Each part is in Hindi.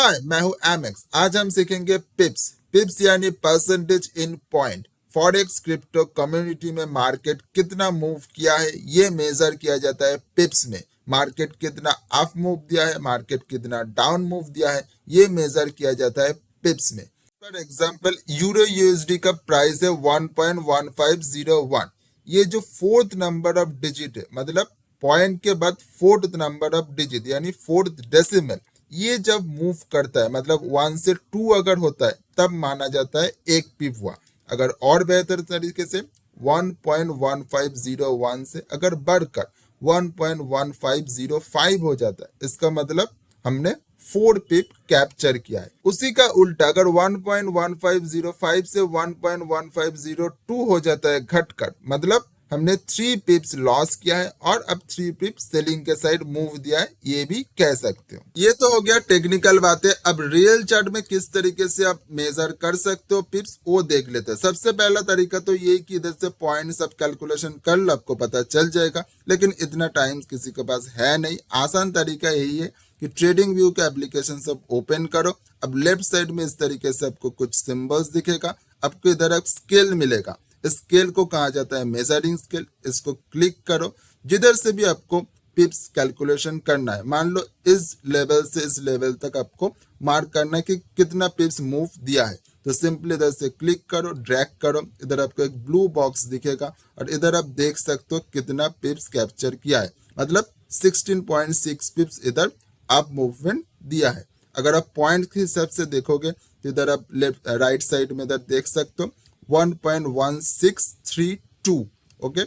हाय, मैं हूं एमएक्स। आज हम सीखेंगे पिप्स। पिप्स यानी percentage in point. Forex crypto community में मार्केट कितना मूव किया है ये मेजर किया जाता है पिप्स में। मार्केट कितना अप मूव दिया है, मार्केट कितना डाउन मूव दिया है ये मेजर किया जाता है पिप्स में। फॉर एग्जांपल यूरो यूएसडी का प्राइस है 1.1501। ये जो फोर्थ नंबर ऑफ डिजिट है, मतलब पॉइंट के बाद फोर्थ नंबर ऑफ डिजिट यानी फोर्थ डेसिमल, ये जब मूव करता है मतलब 1 से 2 अगर होता है तब माना जाता है एक पिप हुआ। अगर और बेहतर तरीके से 1.1501 से अगर बढ़कर 1.1505 हो जाता है, इसका मतलब हमने 4 पिप कैप्चर किया है। उसी का उल्टा अगर 1.1505 से 1.1502 हो जाता है घटकर, मतलब हमने 3 पिप्स लॉस किया है और अब 3 पिप्स सेलिंग के साइड मूव दिया है, ये भी कह सकते हो। ये तो हो गया टेक्निकल बातें। अब रियल चार्ट में किस तरीके से आप मेजर कर सकते हो पिप्स, वो देख लेते हैं। सबसे पहला तरीका तो ये कि इधर से पॉइंट्स आप कैलकुलेशन कर लो, आपको पता चल जाएगा, लेकिन इतना टाइम किसी के पास है नहीं। आसान तरीका यही है कि ट्रेडिंग व्यू के एप्लीकेशन सब ओपन करो। अब लेफ्ट साइड में इस तरीके से आपको कुछ सिंबल्स दिखेगा, आपको इधर एक स्केल मिलेगा। स्केल को कहा जाता है मेजरिंग स्केल। इसको क्लिक करो। जिधर से भी आपको पिप्स कैलकुलेशन करना है, मान लो इस लेवल से इस लेवल तक आपको मार्क करना है कि कितना पिप्स मूव दिया है, तो सिंपली इधर से क्लिक करो, ड्रैग करो, इधर आपको एक ब्लू बॉक्स दिखेगा और इधर आप देख सकते हो कितना पिप्स कैप्चर किया है, मतलब 16.6 पिप्स इधर आप मूवमेंट दिया है। अगर आप पॉइंट के हिसाब से देखोगे तो इधर आप लेफ्ट राइट साइड में इधर देख सकते हो 1.1632, ओके,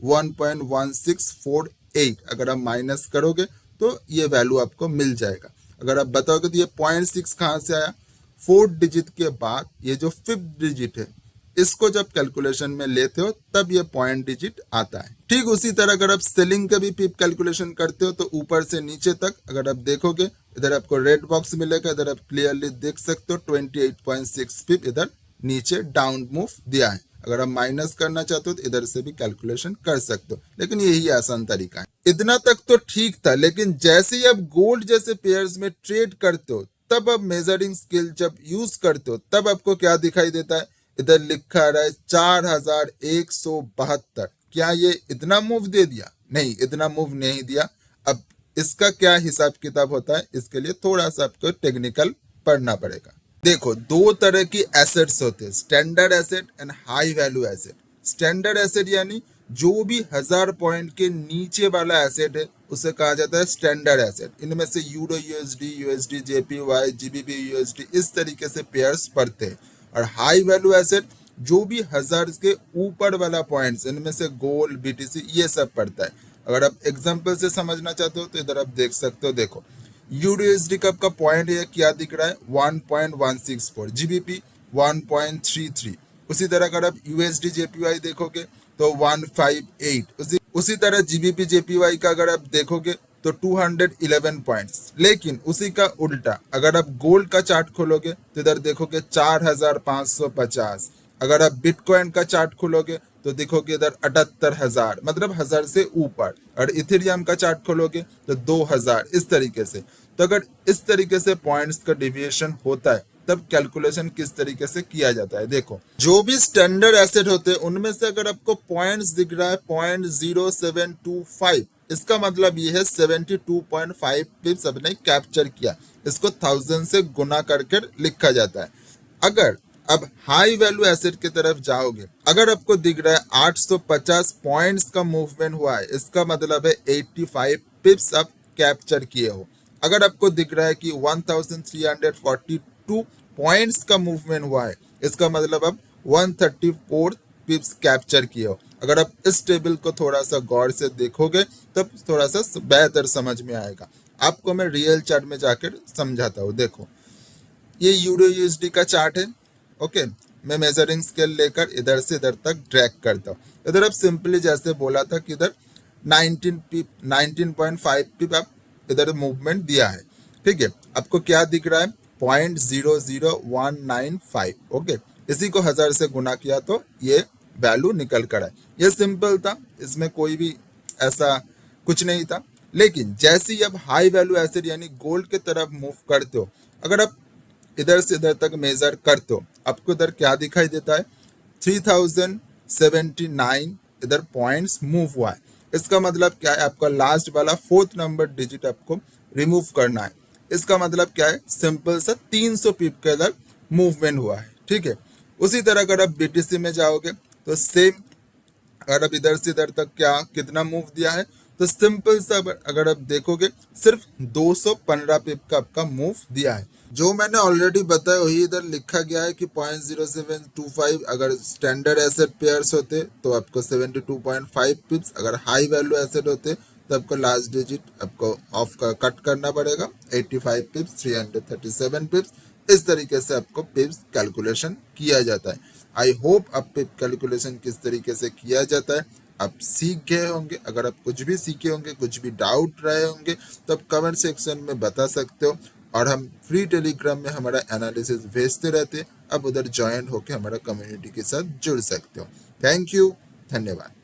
1.1648 अगर आप माइनस करोगे तो ये वैल्यू आपको मिल जाएगा। अगर आप बताओगे तो ये 0.6 कहाँ से आया, 4 डिजिट के बाद ये जो 5th डिजिट है इसको जब कैलकुलेशन में लेते हो तब ये पॉइंट डिजिट आता है। ठीक उसी तरह अगर आप सेलिंग का भी पिप कैलकुलेशन करते हो तो ऊपर से नीचे तक अगर आप देखोगे इधर आपको रेड बॉक्स मिलेगा, इधर आप क्लियरली देख सकते हो 28.6 पिप इधर नीचे डाउन मूव दिया है। अगर आप माइनस करना चाहते हो तो इधर से भी कैलकुलेशन कर सकते हो, लेकिन यही आसान तरीका है। इतना तक तो ठीक था, लेकिन जैसे ही आप गोल्ड जैसे पेयर्स में ट्रेड करते हो तब आप मेजरिंग स्केल जब यूज करते हो तब आपको क्या दिखाई देता है, इधर लिखा रहा है 4172। क्या ये इतना मूव दे दिया? नहीं, इतना मूव नहीं दिया। अब इसका क्या हिसाब किताब होता है, इसके लिए थोड़ा सा आपको टेक्निकल पढ़ना पड़ेगा। देखो, 2 तरह की एसेट्स होते हैं, standard asset and high value asset. Standard asset यानी जो भी 1000 पॉइंट के नीचे वाला एसेट है उसे कहा जाता है स्टैंडर्ड एसेट। इनमें से euro USD, USD JPY, GBP USD इस तरीके से पेयर्स पढ़ते हैं। और हाई वैल्यू एसेट जो भी 1000 के ऊपर वाला पॉइंट्स, इनमें से गोल्ड, बीटीसी ये सब पड़ता है। अगर आप एग्जांपल से समझना चाहते हो तो इधर आप देख सकते हो, देखो यूडीएसडी कप का पॉइंट है, क्या दिख रहा है 1.164, जीबीपी 1.33। उसी तरह अगर आप यूएसडी जेपीवाई देखोगे तो 158। उसी तरह जीबीपी जेपीवाई का अगर आप देखोगे तो 211 पॉइंट्स। लेकिन उसी का उल्टा अगर आप गोल्ड का चार्ट खोलोगे तो इधर देखोगे 4550। अगर आप बिटकॉइन का चार्ट खोलोगे तो देखोगे इधर 78,000, मतलब 1000 से ऊपर। और इथेरियम का चार्ट खोलोगे तो 2000, इस तरीके से। तो अगर इस तरीके से पॉइंट्स का डिविएशन होता है तब कैलकुलेशन किस तरीके से किया जाता है। देखो, जो भी स्टैंडर्ड एसेट होते हैं उनमें से अगर आपको पॉइंट्स दिख रहा है 0.0725, इसका मतलब ये है 72.5 पिप्स आपने कैप्चर किया। इसको 1000 से गुना करके लिखा जाता है। अगर अब हाई वैल्यू एसेट की तरफ जाओगे, अगर आपको दिख रहा है 850 पॉइंट्स का मूवमेंट हुआ है, इसका मतलब है 85 पिप्स आप कैप्चर किए हो। अगर आपको दिख रहा है कि 1342 पॉइंट्स का मूवमेंट हुआ है, इसका मतलब आप 134 पिप्स कैप्चर किए हो। अगर आप इस टेबल को थोड़ा सा गौर से देखोगे तब थोड़ा सा बेहतर समझ में आएगा। आपको मैं रियल चार्ट में जाकर समझाता हूँ। देखो, ये यूरो यूएसडी का चार्ट है, ओके। मैं मेजरिंग स्केल लेकर इधर से इधर तक ड्रैग करता हूँ। इधर अब सिंपली जैसे बोला था कि इधर 19.5 पिप आप इधर मूवमेंट दिया है, ठीक है। आपको क्या दिख रहा है 0.00195, ओके। इसी को 1000 से गुना किया तो ये वैल्यू निकल कर आए। ये सिंपल था, इसमें कोई भी ऐसा कुछ नहीं था। लेकिन जैसे ही अब हाई वैल्यू एसेट यानी गोल्ड की तरफ मूव करते हो, अगर आप इधर से इधर तक मेजर करते हो, आपको इधर क्या दिखाई देता है, 3079 इधर पॉइंट्स मूव हुआ है। इसका मतलब क्या है, आपका लास्ट वाला 4th नंबर डिजिट आपको रिमूव करना है। इसका मतलब क्या है, सिंपल सा 300 पिप के इधर मूवमेंट हुआ है, ठीक है। उसी तरह अगर आप बीटीसी में जाओगे तो सेम, अगर आप इधर से इधर तक क्या कितना मूव दिया है, तो सिंपल सा अगर आप देखोगे सिर्फ 215 पिप का आपका मूव दिया है। जो मैंने ऑलरेडी बताया वही इधर लिखा गया है कि 0.0725 अगर स्टैंडर्ड एसेट पेयर्स होते तो आपको 72.5 पिप्स, अगर हाई वैल्यू एसेट होते तो आपको लास्ट डिजिट आपको ऑफ का कट करना पड़ेगा, 85 पिप्स, 337 पिप्स। इस तरीके से आपको पिप्स कैलकुलेशन किया जाता है। आई होप आप पिप कैलकुलेशन किस तरीके से किया जाता है आप सीख गए होंगे। अगर आप कुछ भी सीखे होंगे, कुछ भी डाउट रहे होंगे, तो आप कमेंट सेक्शन में बता सकते हो। और हम फ्री टेलीग्राम में हमारा एनालिसिस भेजते रहते हैं, आप उधर ज्वाइन होकर हमारा कम्युनिटी के साथ जुड़ सकते हो। थैंक यू, धन्यवाद।